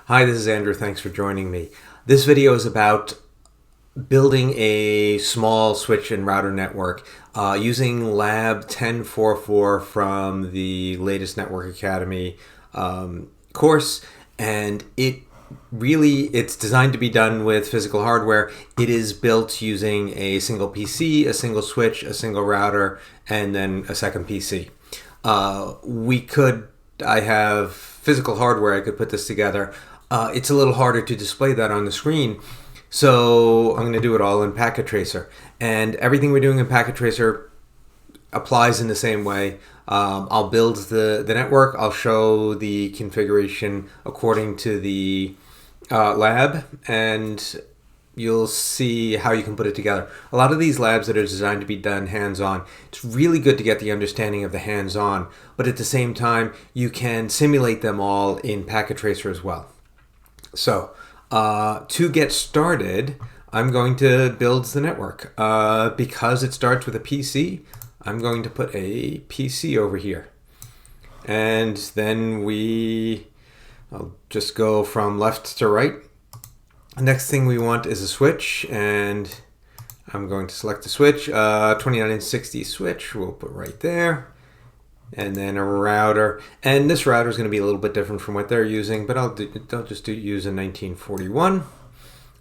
Hi, this is Andrew. Thanks for joining me. This video is about building a small switch and router network using Lab 1044 from the latest Network Academy course, and it's designed to be done with physical hardware. It is built using a single PC, a single switch, a single router, and then a second PC. I have physical hardware. I could put this together. It's a little harder to display that on the screen, so I'm going to do it all in Packet Tracer. And everything we're doing in Packet Tracer applies in the same way. I'll build the network. I'll show the configuration according to the lab, and you'll see how you can put it together. A lot of these labs that are designed to be done hands-on, it's really good to get the understanding of the hands-on, but at the same time, you can simulate them all in Packet Tracer as well. So, to get started, I'm going to build the network. Because it starts with a PC, I'm going to put a PC over here. And then I'll just go from left to right. The next thing we want is a switch, and I'm going to select the switch, 2960 switch, we'll put right there. And then a router, and this router is going to be a little bit different from what they're using, but I'll just use a 1941,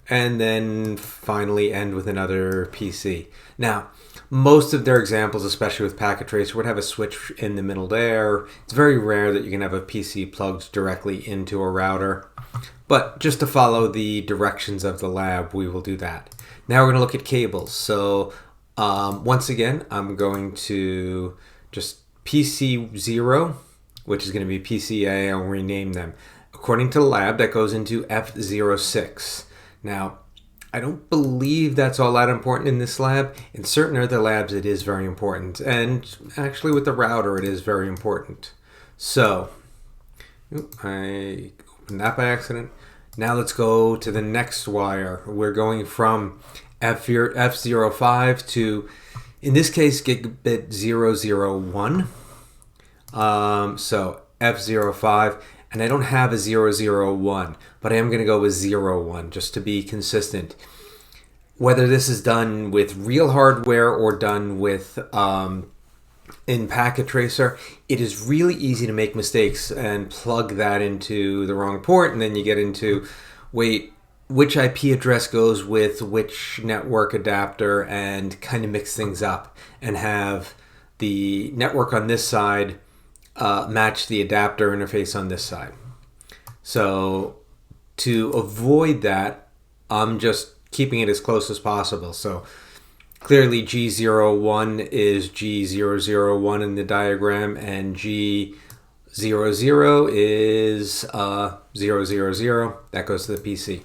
and then finally end with another PC. Now, most of their examples, especially with Packet Tracer, would have a switch in the middle there. It's very rare that you can have a PC plugged directly into a router, but just to follow the directions of the lab, we will do that. Now we're going to look at cables. So once again, I'm going to just PC0, which is going to be PCA, I'll rename them. According to the lab, that goes into F06. Now, I don't believe that's all that important in this lab. In certain other labs, it is very important. And actually with the router, it is very important. So, I opened that by accident. Now let's go to the next wire. We're going from F05 to, in this case, gigabit 001. So F05, and I don't have a 001, but I am going to go with 01 just to be consistent. Whether this is done with real hardware or done with in Packet Tracer, it is really easy to make mistakes and plug that into the wrong port, and then you get into, wait, which IP address goes with which network adapter, and kind of mix things up and have the network on this side match the adapter interface on this side. So to avoid that, I'm just keeping it as close as possible. So clearly G01 is G001 in the diagram, and G00 is 000. That goes to the PC.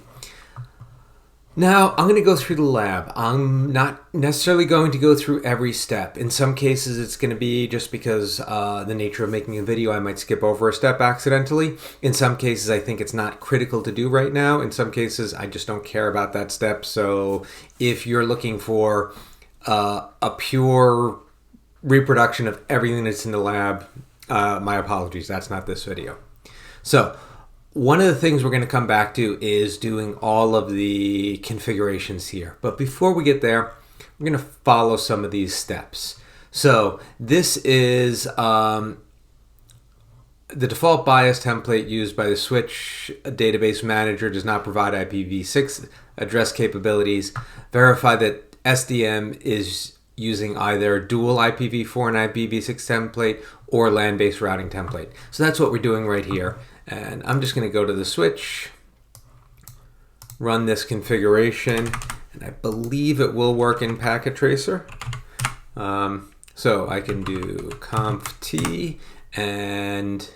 Now, I'm going to go through the lab. I'm not necessarily going to go through every step. In some cases, it's going to be just because the nature of making a video, I might skip over a step accidentally. In some cases, I think it's not critical to do right now. In some cases, I just don't care about that step. So if you're looking for a pure reproduction of everything that's in the lab, my apologies, that's not this video. So one of the things we're going to come back to is doing all of the configurations here. But before we get there, we're going to follow some of these steps. So this is the default BIOS template used by the Switch Database Manager does not provide IPv6 address capabilities. Verify that SDM is using either dual IPv4 and IPv6 template or LAN-based routing template. So that's what we're doing right here. And I'm just going to go to the switch, run this configuration, and I believe it will work in Packet Tracer. So I can do conf t and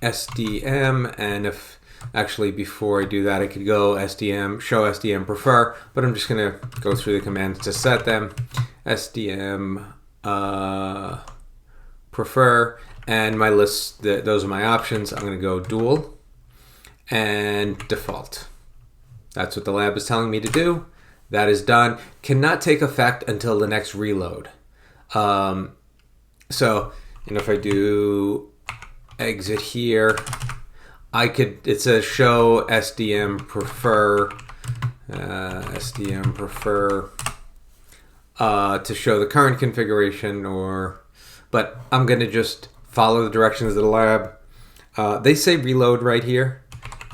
SDM, and if actually before I do that, I could go SDM, show SDM prefer, but I'm just going to go through the commands to set them. SDM prefer, and my list, those are my options. I'm going to go dual and default. That's what the lab is telling me to do. That is done. Cannot take effect until the next reload. So, if I do exit here, it says show SDM prefer, SDM prefer to show the current configuration, but I'm going to just follow the directions of the lab. They say reload right here.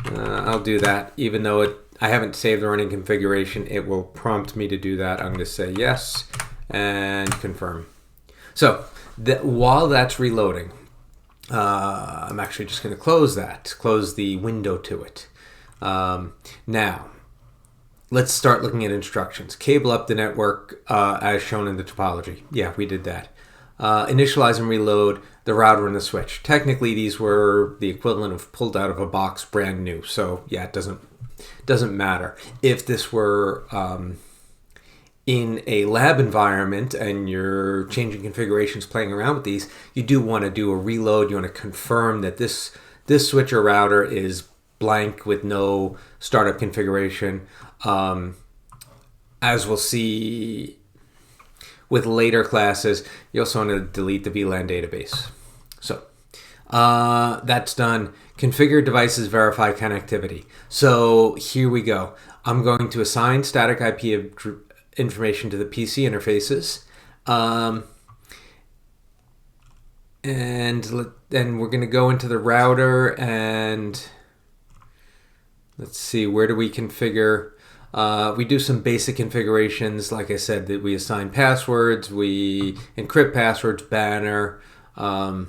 I'll do that, even though I haven't saved the running configuration. It will prompt me to do that. I'm going to say yes and confirm. So while that's reloading, I'm actually just going to close the window to it. Now, let's start looking at instructions. Cable up the network as shown in the topology. Yeah, we did that. Initialize and reload the router and the switch. Technically, these were the equivalent of pulled out of a box, brand new. So yeah, it doesn't matter. If this were in a lab environment and you're changing configurations, playing around with these, you do want to do a reload. You want to confirm that this switch or router is blank with no startup configuration. As we'll see with later classes, you also want to delete the VLAN database. So that's done. Configure devices, verify connectivity. So here we go. I'm going to assign static IP information to the PC interfaces. And then we're going to go into the router and let's see, where do we configure? We do some basic configurations. Like I said, that we assign passwords, we encrypt passwords, banner, and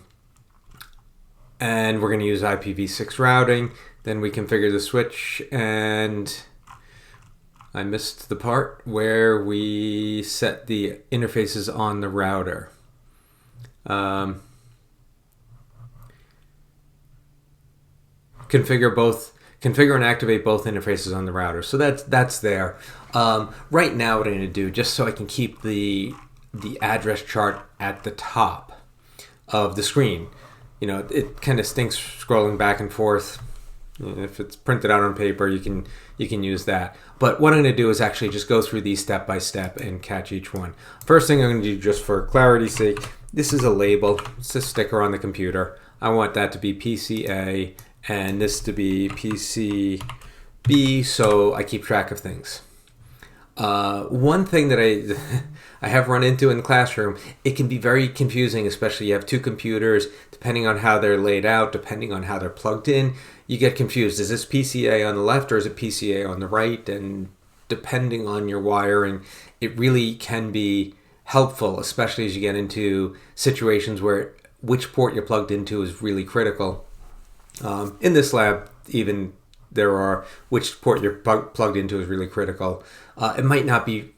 we're going to use IPv6 routing. Then we configure the switch, and I missed the part where we set the interfaces on the router. Configure and activate both interfaces on the router. So that's there. Right now what I'm going to do, just so I can keep the address chart at the top of the screen. You know, it kind of stinks scrolling back and forth. If it's printed out on paper, you can use that. But what I'm going to do is actually just go through these step by step and catch each one. First thing I'm going to do, just for clarity's sake, this is a label. It's a sticker on the computer. I want that to be PCA and this to be PCB, so I keep track of things. One thing that I have run into in the classroom, it can be very confusing, especially you have two computers, depending on how they're laid out, depending on how they're plugged in, you get confused. Is this PCA on the left or is it PCA on the right? And depending on your wiring, it really can be helpful, especially as you get into situations where which port you're plugged into is really critical. In this lab, even there are which port you're plugged into is really critical. It might not be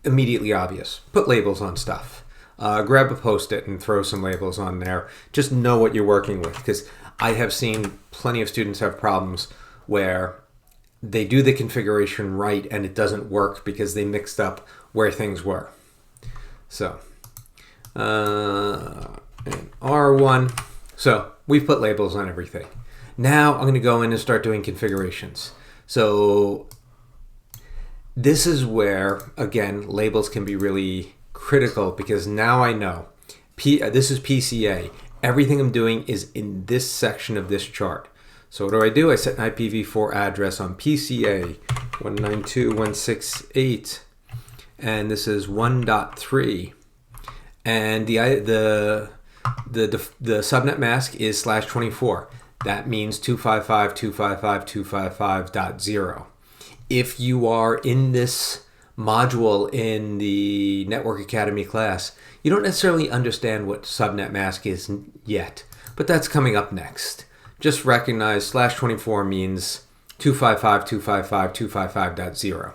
immediately obvious. Put labels on stuff. Grab a Post-it and throw some labels on there. Just know what you're working with, because I have seen plenty of students have problems where they do the configuration right and it doesn't work because they mixed up where things were. So, and R1. So we've put labels on everything. Now I'm going to go in and start doing configurations. So this is where, again, labels can be really critical, because now I know this is PCA. Everything I'm doing is in this section of this chart. So what do? I set an IPv4 address on PCA 192.168, and this is 1.3, and the subnet mask is /24. That means 255.255.255.0. If you are in this module in the Network Academy class, you don't necessarily understand what subnet mask is yet, but that's coming up next. Just recognize /24 means 255.255.255.0.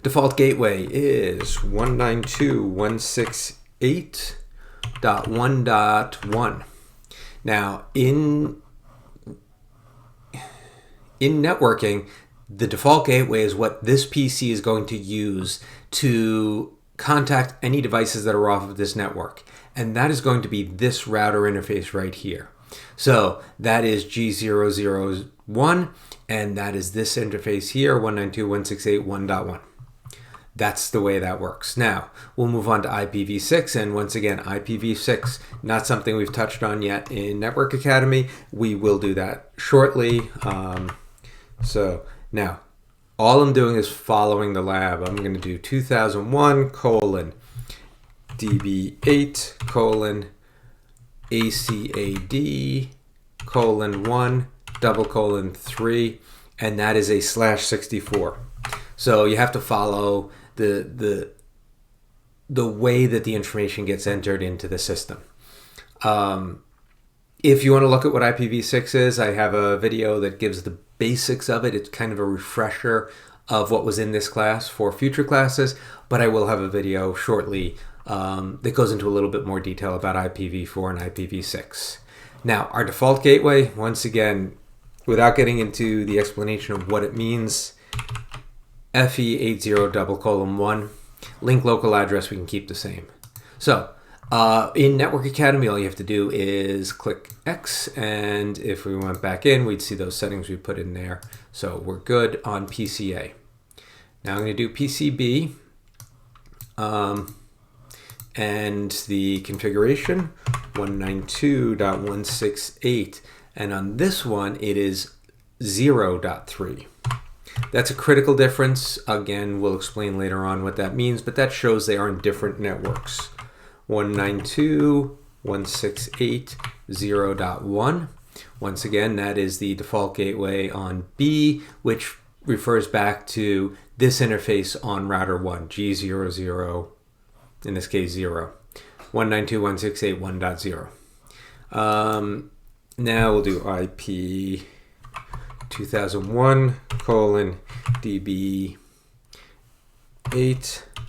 Default gateway is 192.168.1.1. Now, in networking, the default gateway is what this PC is going to use to contact any devices that are off of this network. And that is going to be this router interface right here. So that is G001, and that is this interface here, 192.168.1.1. That's the way that works. Now, we'll move on to IPv6, and once again, IPv6, not something we've touched on yet in Network Academy. We will do that shortly. So now, all I'm doing is following the lab. I'm going to do 2001 colon DB8 colon ACAD colon 1 double colon 3, and that is a /64. So you have to follow the way that the information gets entered into the system. If you want to look at what IPv6 is, I have a video that gives the basics of it. It's kind of a refresher of what was in this class for future classes, but I will have a video shortly that goes into a little bit more detail about IPv4 and IPv6. Now, our default gateway, once again, without getting into the explanation of what it means, FE80:1, link local address, we can keep the same. So, in Network Academy, all you have to do is click X, and if we went back in, we'd see those settings we put in there. So we're good on PCA. Now I'm going to do PCB, and the configuration 192.168, and on this one it is 0.3. That's a critical difference. Again, we'll explain later on what that means, but that shows they are in different networks. 192.168.0.1. Once again, that is the default gateway on B, which refers back to this interface on router 1, G00, in this case 0. 192.168.1.0. Now we'll do IP 2001 colon DB8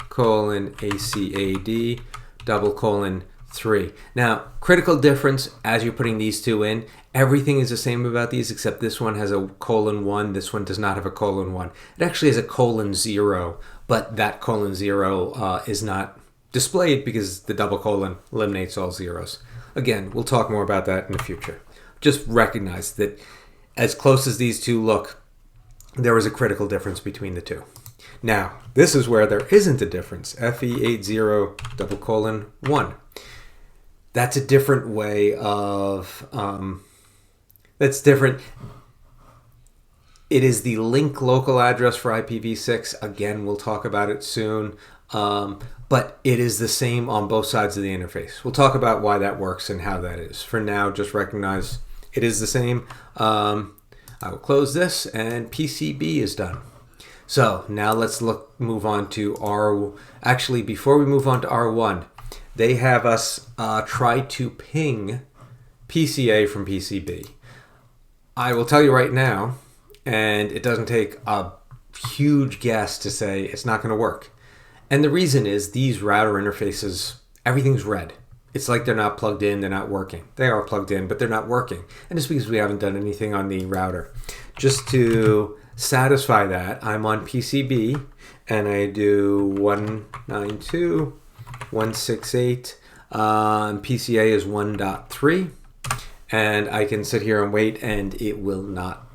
colon ACAD double colon 3. Now, critical difference as you're putting these two in, everything is the same about these except this one has a colon 1, this one does not have a colon 1. It actually has a colon 0, but that colon 0 is not displayed because the double colon eliminates all zeros. Again, we'll talk more about that in the future. Just recognize that as close as these two look, there is a critical difference between the two. Now, this is where there isn't a difference. FE80:1. That's a different way of, that's different. It is the link local address for IPv6. Again, we'll talk about it soon. But it is the same on both sides of the interface. We'll talk about why that works and how that is. For now, just recognize it is the same. I will close this, and PCB is done. So now let's move on to R. Actually, before we move on to R1, they have us try to ping PCA from PCB. I will tell you right now, and it doesn't take a huge guess to say it's not going to work. And the reason is these router interfaces, everything's red. It's like they're not plugged in, they're not working. They are plugged in, but they're not working. And it's because we haven't done anything on the router. Just to satisfy that, I'm on PCB, and I do 192.168. PCA is 1.3. And I can sit here and wait, and it will not,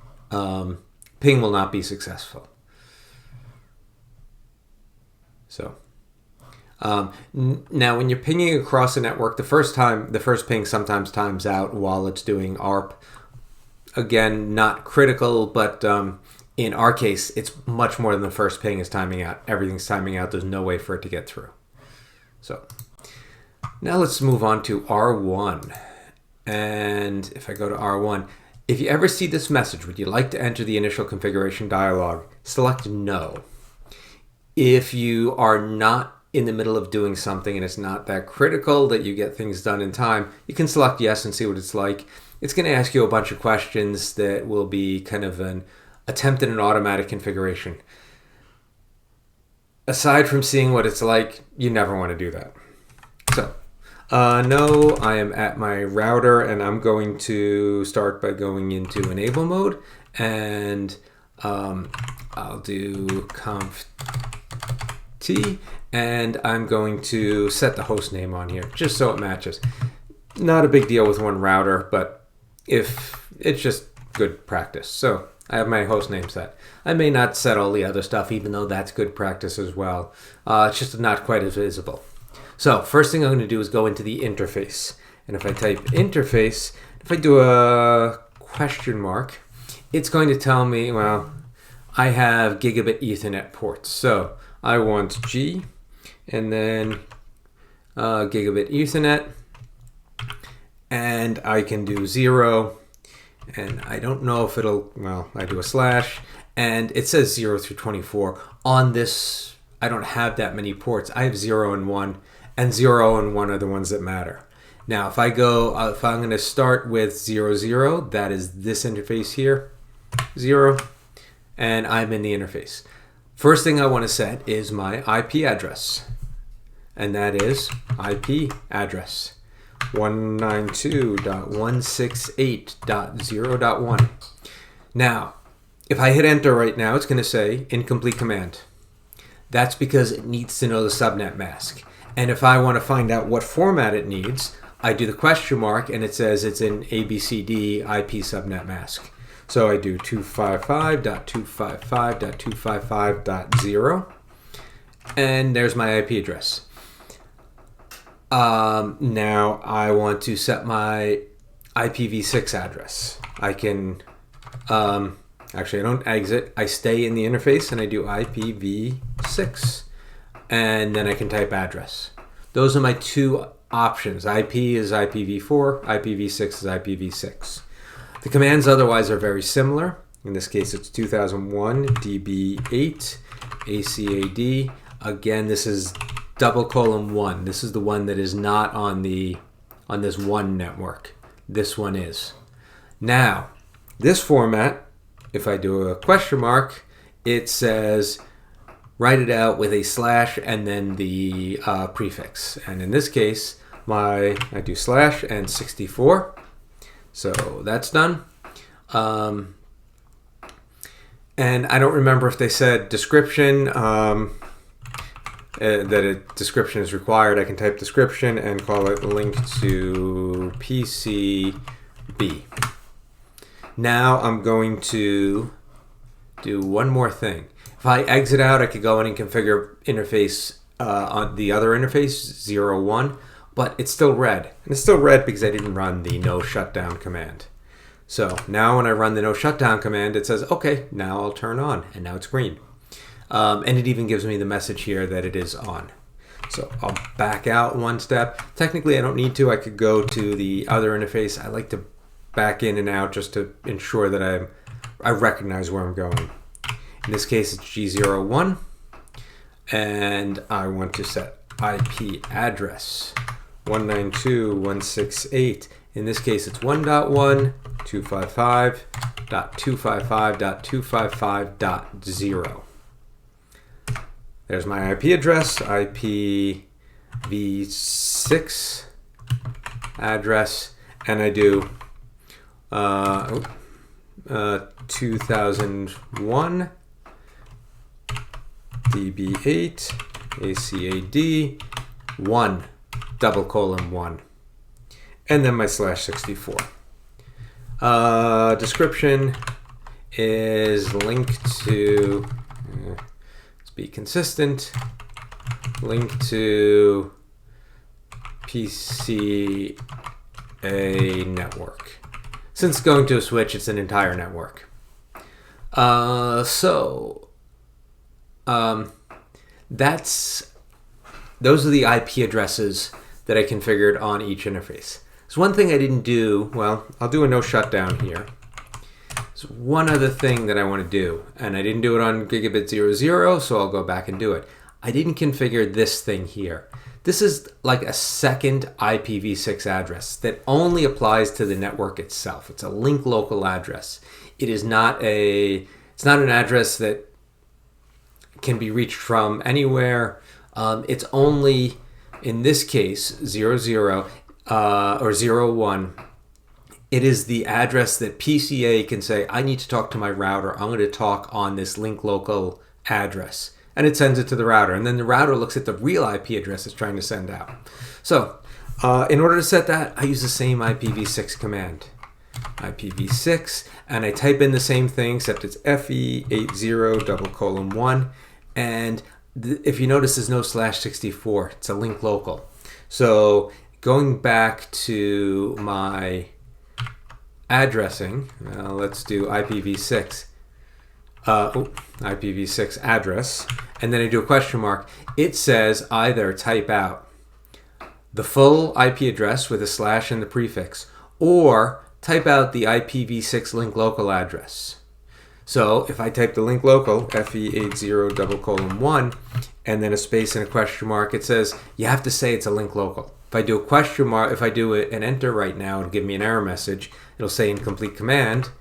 ping will not be successful. So, now when you're pinging across a network, the first ping sometimes times out while it's doing ARP. Again, not critical, but in our case, it's much more than the first ping is timing out. Everything's timing out. There's no way for it to get through. So, now let's move on to R1. And if I go to R1, if you ever see this message, would you like to enter the initial configuration dialog? Select no. If you are not in the middle of doing something and it's not that critical that you get things done in time, you can select yes and see what it's like. It's going to ask you a bunch of questions that will be kind of an attempt at an automatic configuration. Aside from seeing what it's like, you never want to do that. So, no, I am at my router, and I'm going to start by going into enable mode, and I'll do conf T, and I'm going to set the host name on here just so it matches. Not a big deal with one router, but if it's just good practice. So I have my host name set. I may not set all the other stuff, even though that's good practice as well. It's just not quite as visible. So first thing I'm going to do is go into the interface. And if I type interface, if I do a question mark, it's going to tell me, well, I have gigabit Ethernet ports. So I want G and then gigabit Ethernet. And I can do 0. And I don't know if it'll, well, I do a slash. And it says 0 through 24. On this, I don't have that many ports. I have 0 and 1. And 0 and 1 are the ones that matter. Now, if I go, if I'm going to start with 0, 0, that is this interface here, 0, and I'm in the interface. First thing I want to set is my IP address, and that is IP address 192.168.0.1. Now, if I hit enter right now, it's going to say incomplete command. That's because it needs to know the subnet mask. And if I want to find out what format it needs, I do the question mark and it says it's in ABCD IP subnet mask. So I do 255.255.255.0 and there's my IP address. Now I want to set my IPv6 address. I can, actually I don't exit, I stay in the interface and I do IPv6 and then I can type address. Those are my two options. IP is IPv4, IPv6 is IPv6. The commands otherwise are very similar. In this case, it's 2001 DB8 ACAD. Again, this is :1. This is the one that is not on this one network. This one is. Now, this format, if I do a question mark, it says write it out with a slash and then the prefix. And in this case, I do slash and 64. So that's done. And I don't remember if they said description, that a description is required. I can type description and call it link to PCB. Now I'm going to do one more thing. If I exit out, I could go in and configure interface on the other interface, 0, 1, but it's still red. And it's still red because I didn't run the no shutdown command. So now when I run the no shutdown command, it says, okay, now I'll turn on, and now it's green. And it even gives me the message here that it is on. So I'll back out one step. Technically, I don't need to. I could go to the other interface. I like to back in and out just to ensure that I recognize where I'm going. In this case, it's G01, and I want to set IP address 192.168. In this case, it's 1.1, 255.255.255.0. There's my IP address, IPv6 address, and I do 2001 DB8 ACAD 1 :1 and then my slash 64. Description is linked to, let's be consistent, link to PCA network. Since going to a switch, it's an entire network. Those are the IP addresses that I configured on each interface. So one thing I didn't do, well, I'll do a no shutdown here. There's one other thing that I want to do, and I didn't do it on gigabit 00, so I'll go back and do it. I didn't configure this thing here. This is like a second IPv6 address that only applies to the network itself. It's a link local address. It is not it's not an address that can be reached from anywhere. It's only, in this case, 00 or 01. It is the address that PCA can say, I need to talk to my router. I'm going to talk on this link local address. And it sends it to the router. And then the router looks at the real IP address it's trying to send out. So in order to set that, I use the same IPv6 command. IPv6, and I type in the same thing, except it's FE80:1, and if you notice, there's no /64. It's a link local. So going back to my addressing, let's do IPv6. IPv6 address, and then I do a question mark. It says either type out the full IP address with a slash in the prefix, or type out the IPv6 link local address. So if I type the link local, FE80:1, and then a space and a question mark, it says you have to say it's a link local. If I do a question mark, if I do an enter right now, it'll give me an error message. It'll say incomplete command.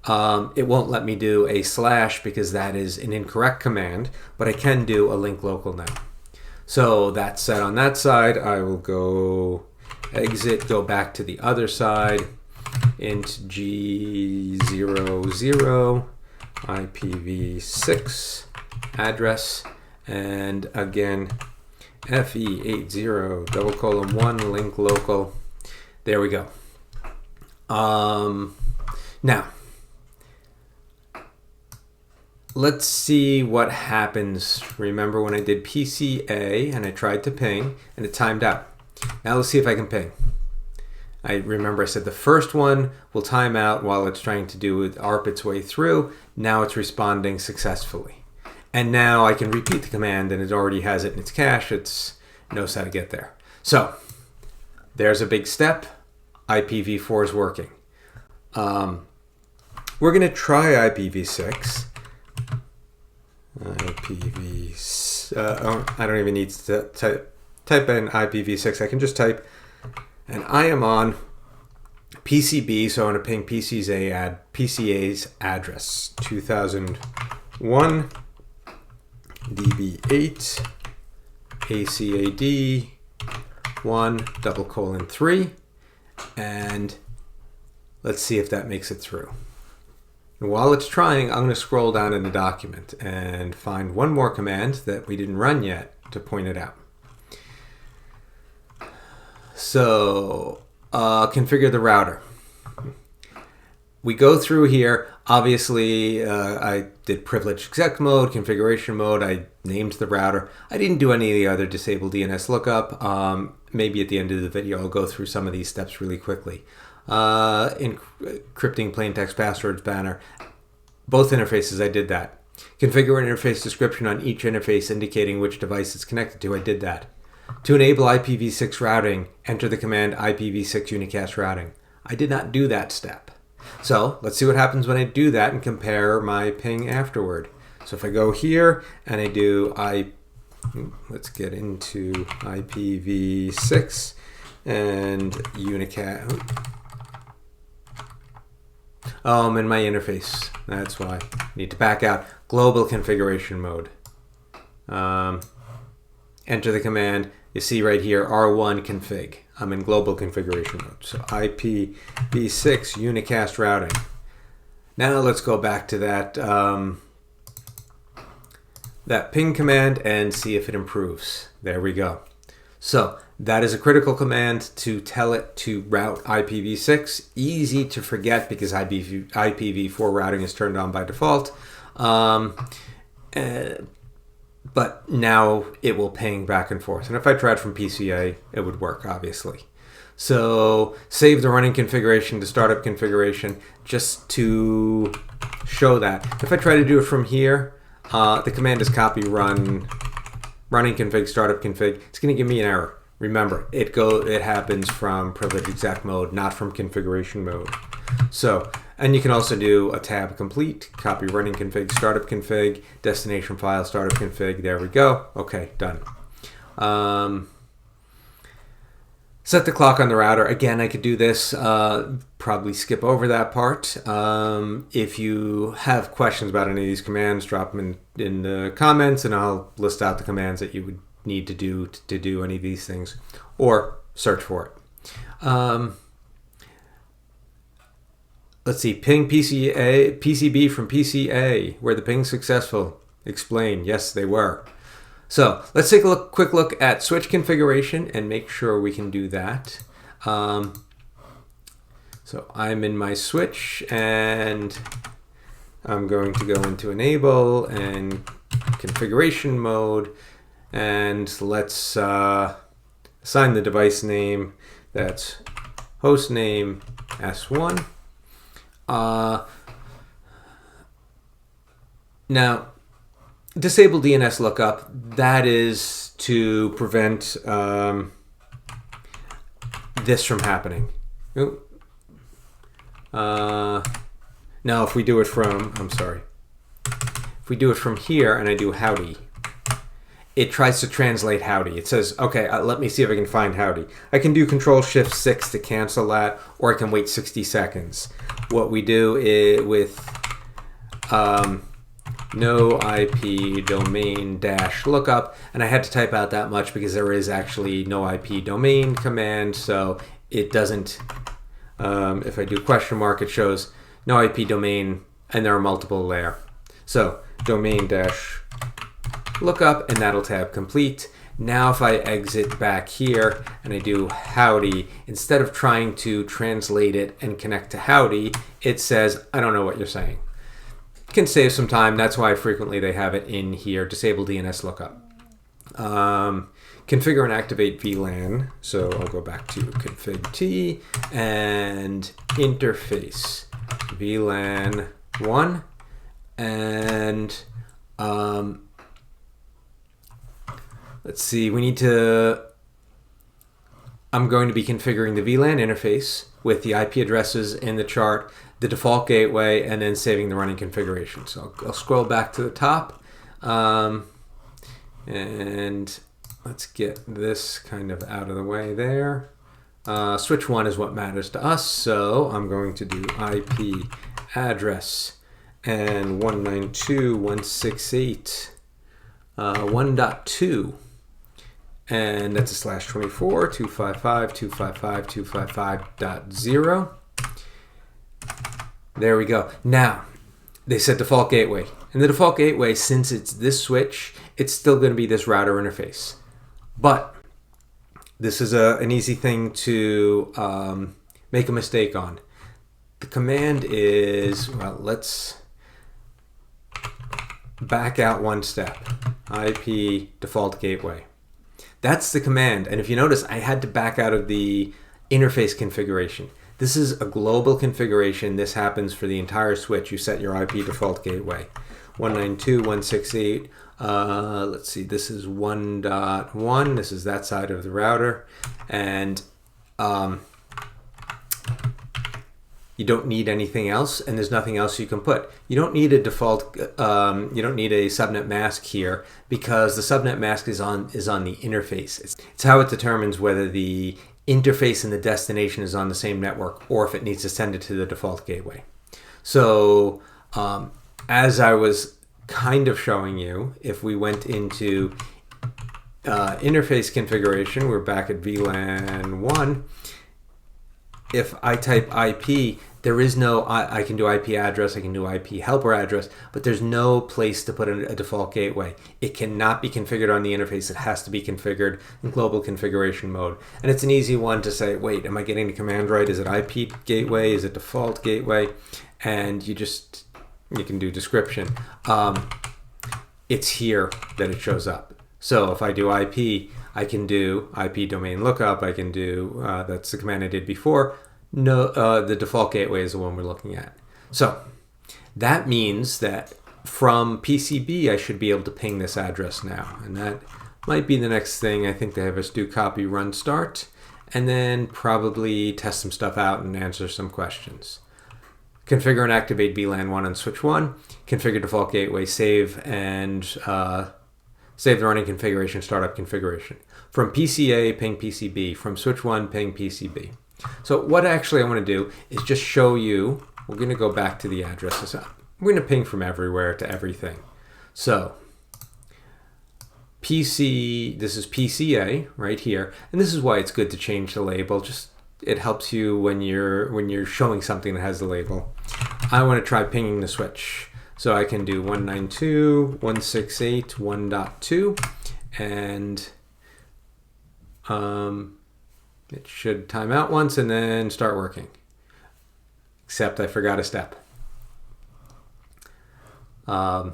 It won't let me do a slash because that is an incorrect command, but I can do a link local now. So that's set on that side. I will go exit, go back to the other side, int G00 IPv6 address, and again FE80:1 link local. There we go. Now let's see what happens. Remember when I did PCA and I tried to ping and it timed out. Now let's see if I can ping. I remember I said the first one will time out while it's trying to do it, ARP its way through. Now it's responding successfully. And now I can repeat the command and it already has it in its cache. It knows how to get there. So there's a big step. IPv4 is working. We're going to try IPv6. I don't even need to type in IPv6. I can just type, and I am on PCB, so I'm going to ping PCA's address 2001 DB8 ACAD 1:3, and let's see if that makes it through. And while it's trying, I'm going to scroll down in the document and find one more command that we didn't run yet to point it out. So, configure the router. We go through here. Obviously, I did privileged exec mode, configuration mode. I named the router. I didn't do any of the other disable DNS lookup. Maybe at the end of the video, I'll go through some of these steps really quickly. Encrypting plain text passwords banner. Both interfaces, I did that. Configure an interface description on each interface indicating which device it's connected to. I did that. To enable IPv6 routing, enter the command IPv6 unicast routing. I did not do that step. So let's see what happens when I do that and compare my ping afterward. So if I go here and I do let's get into IPv6 and unicast. Oh, I'm in my interface. That's why. I need to back out. Global configuration mode. Enter the command. You see right here, R1 config. I'm in global configuration mode. So IPv6 unicast routing. Now let's go back to that that ping command and see if it improves. There we go. So that is a critical command to tell it to route IPv6. Easy to forget because IPv4 routing is turned on by default. But now it will ping back and forth. And if I tried from PCA, it would work, obviously. So save the running configuration to startup configuration just to show that. If I try to do it from here, the command is copy running config, startup config. It's going to give me an error. Remember, it happens from privileged exec mode, not from configuration mode. So, and you can also do a tab complete, copy running config, startup config, destination file, startup config. There we go. Okay, done. Set the clock on the router. Again, I could do this, probably skip over that part. If you have questions about any of these commands, drop them in the comments and I'll list out the commands that you would need to do any of these things, or search for it. Let's see, ping PCB from PCA. Were the pings successful? Explain. Yes, they were. So let's take a quick look at switch configuration and make sure we can do that. So So I'm in my switch and I'm going to go into enable and configuration mode, and let's assign the device name that's host name S1. Now, disable DNS lookup, that is to prevent this from happening. Now, if we do it from, if we do it from here and I do howdy, it tries to translate howdy. It says, okay, let me see if I can find howdy. I can do Control-Shift-6 to cancel that, or I can wait 60 seconds. What we do is with no IP domain dash lookup, and I had to type out that much because there is actually no IP domain command, so it doesn't, if I do question mark, it shows no IP domain, and there are multiple there. So domain dash lookup, and that'll tab complete. Now if I exit back here and I do howdy, instead of trying to translate it and connect to howdy, it says, I don't know what you're saying. It can save some time. That's why frequently they have it in here, disable DNS lookup. Configure and activate VLAN. So I'll go back to config T and interface VLAN 1, and let's see, we need to, I'm going to be configuring the VLAN interface with the IP addresses in the chart, the default gateway, and then saving the running configuration. So I'll scroll back to the top, and let's get this kind of out of the way there. Switch 1 is what matters to us, so I'm going to do IP address and 192.168.1.2, and that's a /24, 255.255.255.0. There we go. Now, they said default gateway. And the default gateway, since it's this switch, it's still going to be this router interface. But this is an easy thing to make a mistake on. The command is, well, let's back out one step. IP default gateway. That's the command. And if you notice, I had to back out of the interface configuration. This is a global configuration. This happens for the entire switch. You set your IP default gateway. 192.168. Let's see, this is 1.1. This is that side of the router. And you don't need anything else, and there's nothing else you can put. You don't need a default, you don't need a subnet mask here, because the subnet mask is on the interface. It's how it determines whether the interface and the destination is on the same network, or if it needs to send it to the default gateway. So as I was kind of showing you, if we went into interface configuration, we're back at VLAN 1. If I type IP, there is no, I can do IP address, I can do IP helper address, but there's no place to put a default gateway. It cannot be configured on the interface. It has to be configured in global configuration mode. And it's an easy one to say, wait, am I getting the command right? Is it IP gateway? Is it default gateway? And you can do description. It's here that it shows up. So if I do IP, I can do IP domain lookup. I can do, that's the command I did before. No, the default gateway is the one we're looking at. So that means that from PCB, I should be able to ping this address now. And that might be the next thing. I think they have us do copy run start, and then probably test some stuff out and answer some questions. Configure and activate VLAN 1 on switch 1. Configure default gateway, save, and save the running configuration, startup configuration. From PCA, ping PCB. From switch 1, ping PCB. So what actually I want to do is just show you, we're going to go back to the addresses. We're going to ping from everywhere to everything. So this is PCA right here. And this is why it's good to change the label. Just it helps you when you're showing something that has the label. I want to try pinging the switch. So I can do 192.168.1.2, and it should time out once and then start working. except I forgot a step. I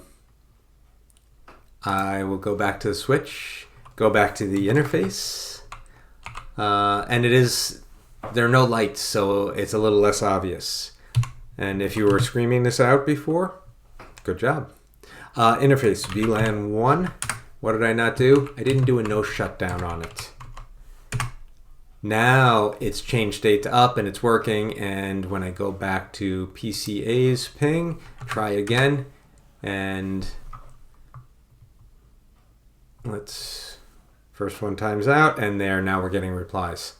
will go back to the switch, go back to the interface, and there are no lights, so it's a little less obvious. And if you were screaming this out before, good job. Interface, VLAN 1. What did I not do? I didn't do a no shutdown on it. Now it's changed state to up and it's working, and when I go back to PCA's ping, try again, and first one times out, and now we're getting replies.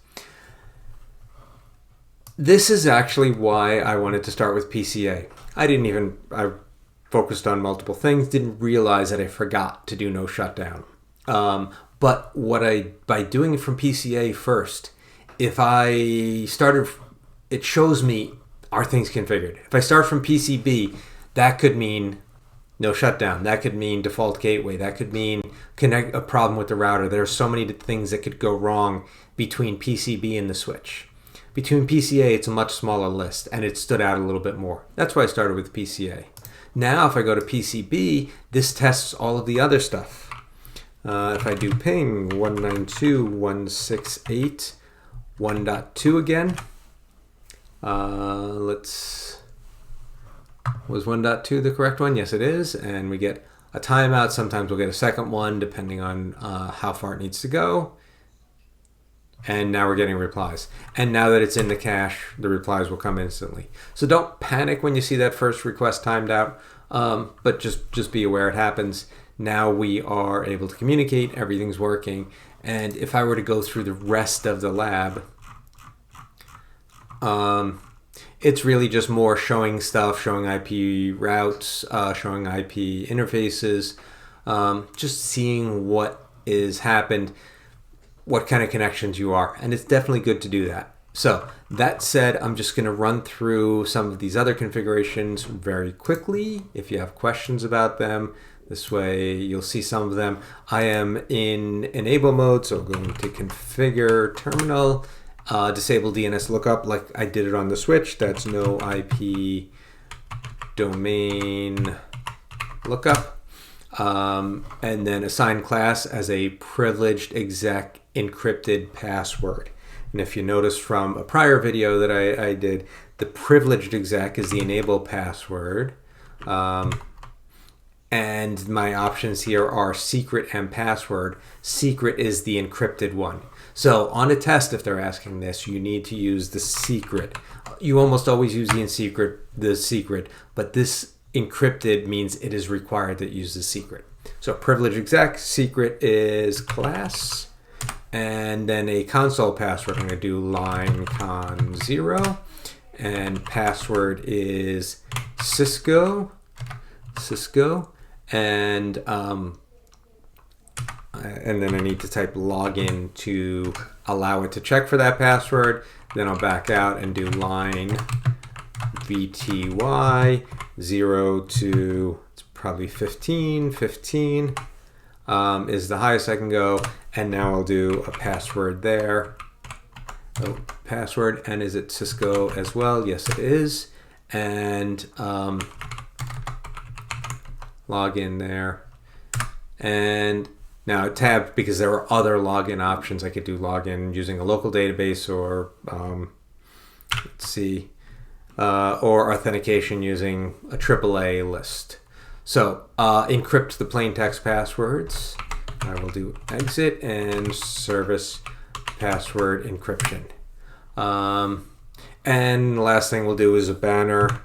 This is actually why I wanted to start with PCA. I focused on multiple things, didn't realize that I forgot to do no shutdown. But by doing it from PCA first, if I started, it shows me are things configured. If I start from PCB, that could mean no shutdown. That could mean default gateway. That could mean connect a problem with the router. There are so many things that could go wrong between PCB and the switch. Between PCA, it's a much smaller list, and it stood out a little bit more. That's why I started with PCA. Now, if I go to PCB, this tests all of the other stuff. If I do ping 192.168.1.2 again, was 1.2 the correct one? Yes, it is. And we get a timeout. Sometimes we'll get a second one, depending on how far it needs to go. And now we're getting replies. And now that it's in the cache, the replies will come instantly. So don't panic when you see that first request timed out, but just be aware it happens. Now we are able to communicate, everything's working. And if I were to go through the rest of the lab, it's really just more showing stuff, showing IP routes, showing IP interfaces, just seeing what is happened, what kind of connections you are. And it's definitely good to do that. So that said, I'm just going to run through some of these other configurations very quickly. If you have questions about them, this way you'll see some of them. I am in enable mode, so I'm going to configure terminal, disable DNS lookup like I did it on the switch. That's no IP domain lookup. And then assign class as a privileged exec encrypted password. And if you notice from a prior video that I did, the privileged exec is the enable password. And my options here are secret and password. Secret is the encrypted one. So on a test, if they're asking this, you need to use the secret. You almost always use the secret, but this encrypted means it is required that you use the secret. So privileged exec, secret is class, and then a console password. I'm going to do line con 0, and password is Cisco, and then I need to type login to allow it to check for that password. Then I'll back out and do line VTY 0 to, it's probably 15 is the highest I can go. And now I'll do a password there. Oh, password, and is it Cisco as well? Yes, it is. And log in there. And now tab, because there are other login options. I could do login using a local database, or or authentication using a AAA list. So encrypt the plain text passwords. I will do exit and service password encryption. And the last thing we'll do is a banner,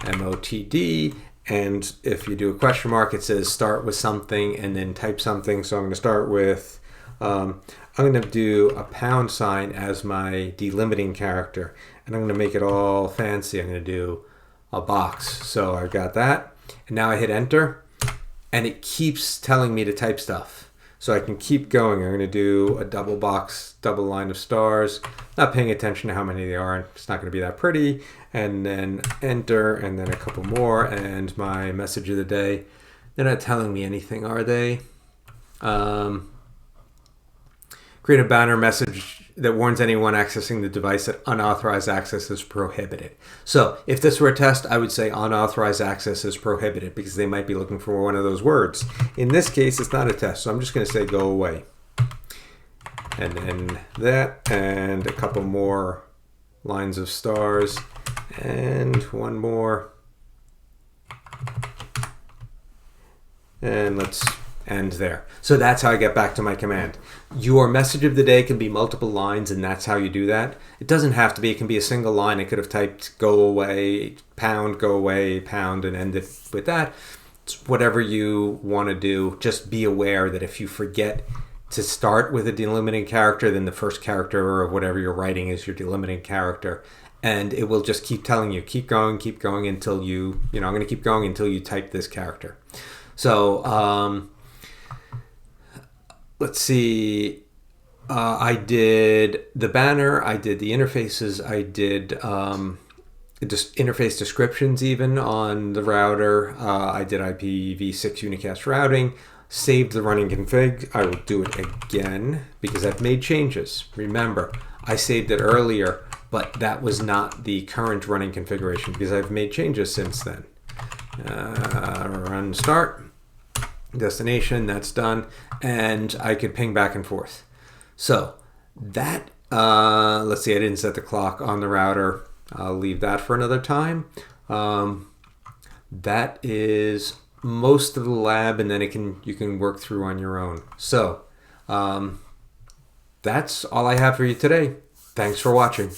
MOTD. And if you do a question mark, it says start with something and then type something. So I'm going to start with, I'm going to do a £sign as my delimiting character. And I'm going to make it all fancy. I'm going to do a box. So I've got that. And now I hit enter. And it keeps telling me to type stuff. So I can keep going. I'm going to do a double box, double line of stars. Not paying attention to how many they are. It's not going to be that pretty. And then enter, and then a couple more. And my message of the day. They're not telling me anything, are they? Create a banner message. that warns anyone accessing the device that unauthorized access is prohibited. So if this were a test, I would say unauthorized access is prohibited because they might be looking for one of those words. In this case, it's not a test, so I'm just going to say go away. And then that, and a couple more lines of stars, and one more. And let's end there. So that's how I get back to my command. Your message of the day can be multiple lines, and that's how you do that. It doesn't have to be. It can be a single line. I could have typed go away, pound, and end it with that. It's whatever you want to do. Just be aware that if you forget to start with a delimiting character, then the first character of whatever you're writing is your delimiting character. And it will just keep telling you, keep going until you, I'm going to keep going until you type this character. So, let's see. I did the banner. I did the interfaces. I did just interface descriptions even on the router. I did IPv6 unicast routing. Saved the running config. I will do it again because I've made changes. Remember, I saved it earlier, but that was not the current running configuration because I've made changes since then. Run start. Destination, that's done, and I could ping back and forth. So that, let's see, I didn't set the clock on the router. I'll leave that for another time. That is most of the lab, and then you can work through on your own. So that's all I have for you today. Thanks for watching.